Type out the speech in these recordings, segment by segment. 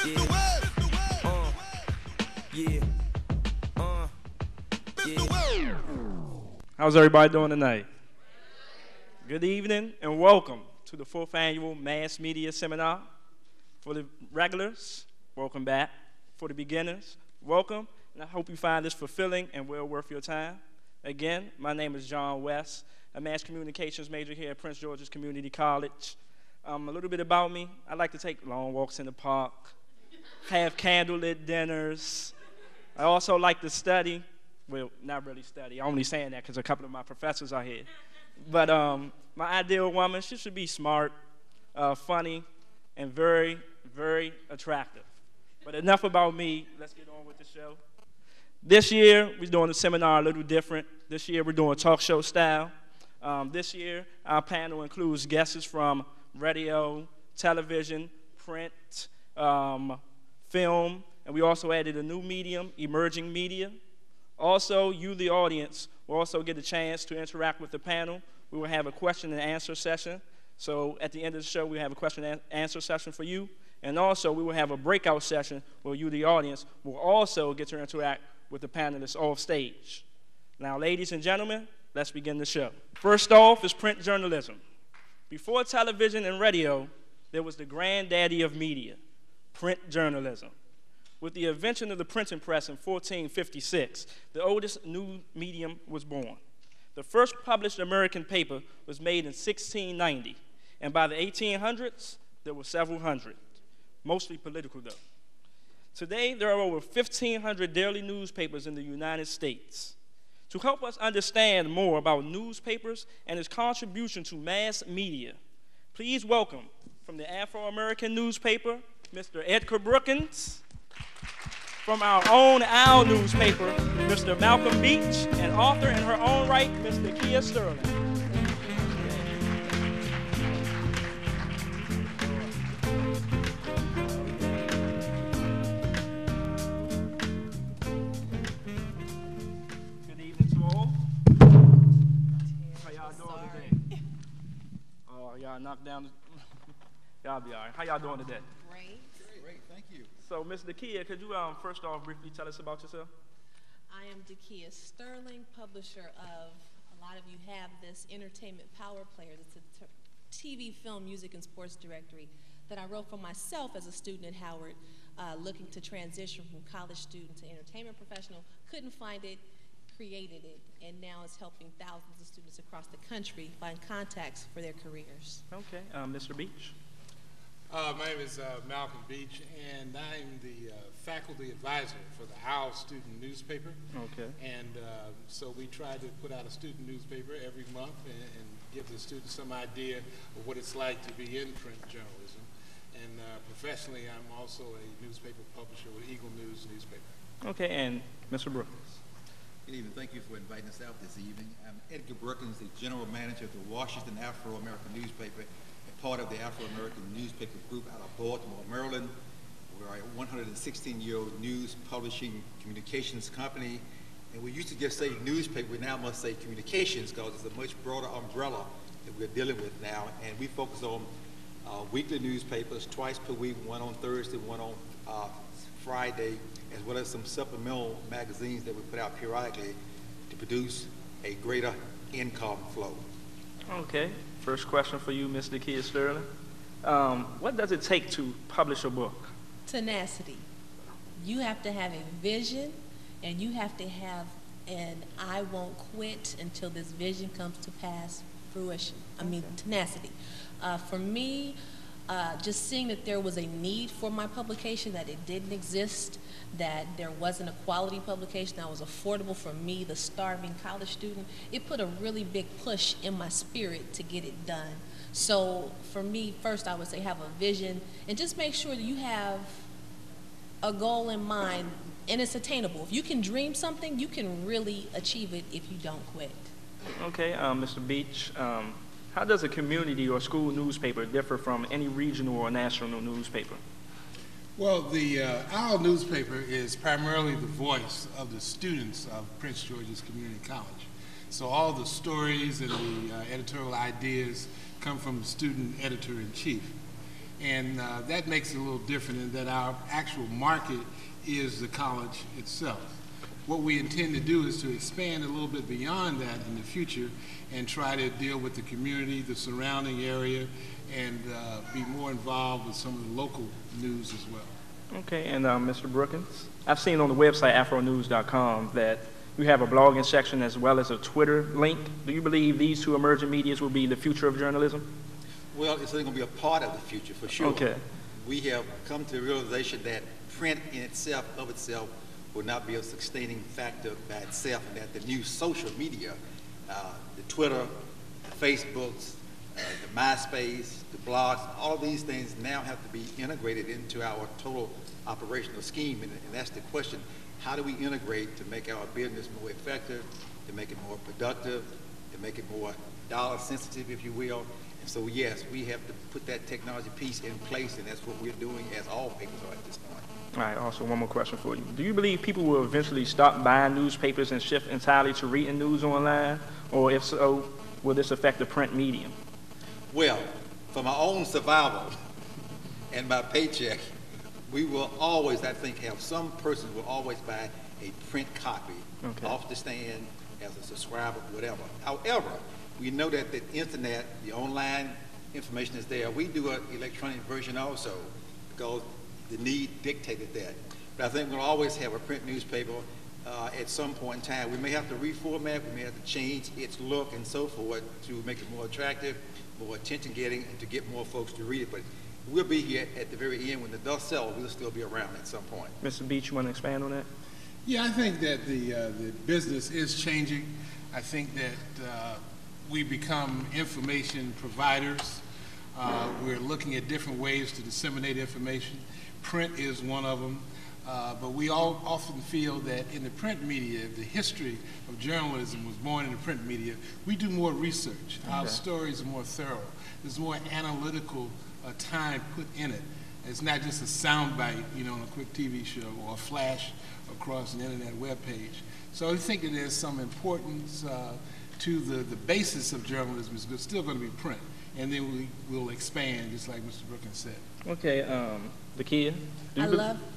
Yeah. Yeah. Yeah. How's everybody doing tonight? Good evening and welcome to the 4th Annual Mass Media Seminar. For the regulars, welcome back. For the beginners, welcome. And I hope you find this fulfilling and well worth your time. Again, my name is John West, a mass communications major here at Prince George's Community College. A little bit about me: I like to take long walks in the park, have candlelit dinners. I also like to study. Well, not really study. I'm only saying that because a couple of my professors are here. But my ideal woman, she should be smart, funny, and very, very attractive. But enough about me. Let's get on with the show. This year, we're doing the seminar a little different. This year, we're doing talk show style. This year, our panel includes guests from radio, television, print, film, and we also added a new medium, emerging media. Also, you, the audience, will also get a chance to interact with the panel. We will have a question and answer session. So at the end of the show, we have a question and answer session for you. And also, we will have a breakout session where you, the audience, will also get to interact with the panelists off stage. Now, ladies and gentlemen, let's begin the show. First off is print journalism. Before television and radio, there was the granddaddy of media, print journalism. With the invention of the printing press in 1456, the oldest new medium was born. The first published American paper was made in 1690, and by the 1800s, there were several hundred, mostly political though. Today, there are over 1,500 daily newspapers in the United States. To help us understand more about newspapers and its contribution to mass media, please welcome from the Afro-American newspaper, Mr. Edgar Brookins. From our own OWL newspaper, Mr. Malcolm Beach, and author in her own right, Ms. Nakia Sterling. Good evening to all. How y'all doing today? Oh, y'all knocked down. Y'all be all right. How y'all doing today? Great, thank you. So, Ms. Dakia, could you first off briefly tell us about yourself? I am Dakia Sterling, publisher of, a lot of you have this, Entertainment Power Players. It's a TV, film, music, and sports directory that I wrote for myself as a student at Howard, looking to transition from college student to entertainment professional. Couldn't find it, created it, and now it's helping thousands of students across the country find contacts for their careers. Okay, Mr. Beach. My name is Malcolm Beach, and I'm the faculty advisor for the OWL student newspaper. Okay. And so we try to put out a student newspaper every month and give the students some idea of what it's like to be in print journalism. And professionally, I'm also a newspaper publisher with Eagle News newspaper. Okay, and Mr. Brookins. Good evening. Thank you for inviting us out this evening. I'm Edgar Brookins, the general manager of the Washington Afro-American newspaper, and part of the Afro-American newspaper group out of Baltimore, Maryland. We're a 116-year-old news publishing communications company, and we used to just say newspaper. We now must say communications because it's a much broader umbrella that we're dealing with now, and we focus on weekly newspapers twice per week, one on Thursday, one on Friday, as well as some supplemental magazines that we put out periodically to produce a greater income flow. Okay, first question for you, Ms. Nakia Sterling. What does it take to publish a book? Tenacity. You have to have a vision, and you have to have an I won't quit until this vision comes to pass fruition. Tenacity. For me, just seeing that there was a need for my publication, that it didn't exist, that there wasn't a quality publication that was affordable for me, the starving college student, it put a really big push in my spirit to get it done. So for me, first I would say have a vision and just make sure that you have a goal in mind and it's attainable. If you can dream something, you can really achieve it if you don't quit. Okay, Mr. Beach, how does a community or school newspaper differ from any regional or national newspaper? Well, the OWL newspaper is primarily the voice of the students of Prince George's Community College. So all the stories and the editorial ideas come from the student editor-in-chief. And that makes it a little different in that our actual market is the college itself. What we intend to do is to expand a little bit beyond that in the future and try to deal with the community, the surrounding area, and be more involved with some of the local news as well. Okay, and Mr. Brookins, I've seen on the website afronews.com that you have a blogging section as well as a Twitter link. Do you believe these two emerging medias will be the future of journalism? Well, it's going to be a part of the future for sure. Okay. We have come to the realization that print in itself, of itself, will not be a sustaining factor by itself, and that the new social media, the Twitter, the Facebooks, the MySpace, the blogs, all of these things now have to be integrated into our total operational scheme, and that's the question. How do we integrate to make our business more effective, to make it more productive, to make it more dollar sensitive, if you will? And so, yes, we have to put that technology piece in place, and that's what we're doing, as all papers are at this point. All right, also one more question for you. Do you believe people will eventually stop buying newspapers and shift entirely to reading news online? Or if so, will this affect the print medium? Well, for my own survival and my paycheck, we will always, I think, have some person will always buy a print copy off the stand as a subscriber, whatever. However, we know that the internet, the online information is there. We do an electronic version also because the need dictated that. But I think we'll always have a print newspaper at some point in time. We may have to reformat, we may have to change its look and so forth to make it more attractive, more attention-getting, and to get more folks to read it. But we'll be here at the very end. When the dust settles, we'll still be around at some point. Mr. Beach, you want to expand on that? Yeah, I think that the business is changing. I think that we become information providers. We're looking at different ways to disseminate information. Print is one of them. But we all often feel that in the print media, the history of journalism was born in the print media. We do more research. Our stories are more thorough. There's more analytical time put in it. It's not just a soundbite, on a quick TV show or a flash across an internet web page. So I think that there's some importance to the basis of journalism is still going to be print. And then we will expand, just like Mr. Brookins said. Okay, Lakia,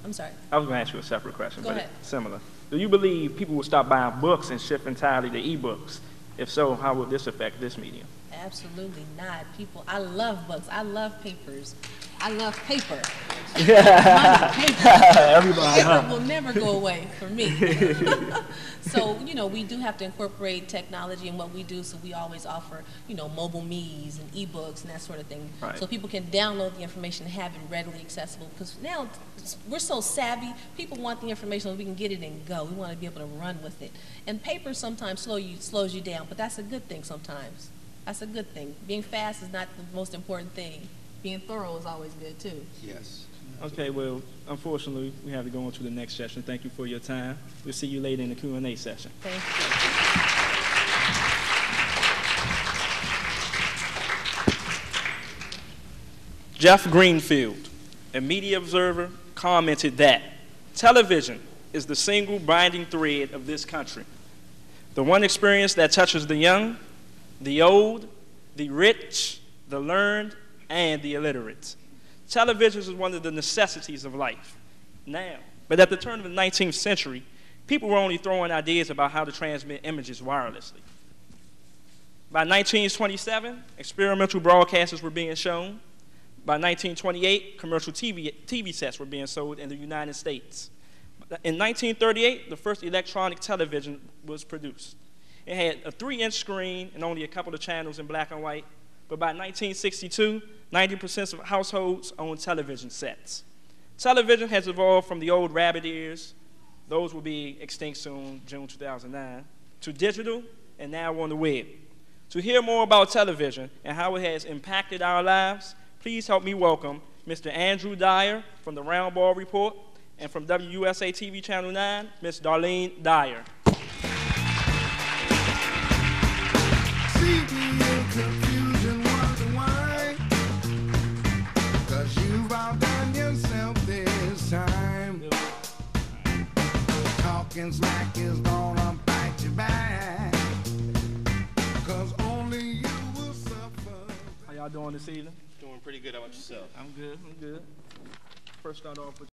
I'm sorry. I was going to ask you a separate question, Go but ahead. it's similar. Do you believe people will stop buying books and shift entirely to ebooks? If so, how will this affect this medium? Absolutely not. I love books. I love papers. I love paper. Paper will never go away for me. So, we do have to incorporate technology in what we do, so we always offer, mobile me's and ebooks and that sort of thing. Right. So people can download the information and have it readily accessible, because now we're so savvy, people want the information so we can get it and go. We want to be able to run with it. And paper sometimes slows you down, but that's a good thing sometimes. That's a good thing. Being fast is not the most important thing. Being thorough is always good, too. Yes. Okay, well, unfortunately, we have to go on to the next session. Thank you for your time. We'll see you later in the Q&A session. Thank you. Jeff Greenfield, a media observer, commented that television is the single binding thread of this country, the one experience that touches the young, the old, the rich, the learned, and the illiterate. Television is one of the necessities of life now. But at the turn of the 19th century, people were only throwing ideas about how to transmit images wirelessly. By 1927, experimental broadcasters were being shown. By 1928, commercial TV sets were being sold in the United States. In 1938, the first electronic television was produced. It had a 3-inch screen and only a couple of channels in black and white. But by 1962, 90% of households own television sets. Television has evolved from the old rabbit ears, those will be extinct soon, June 2009, to digital, and now on the web. To hear more about television and how it has impacted our lives, please help me welcome Mr. Andrew Dyer from the Round Ball Report, and from WUSA TV Channel 9, Ms. Darlene Dyer. Smack is gonna bite you back, 'cause only you will suffer. How y'all doing this evening? Doing pretty good. How about yourself? I'm good. First start off with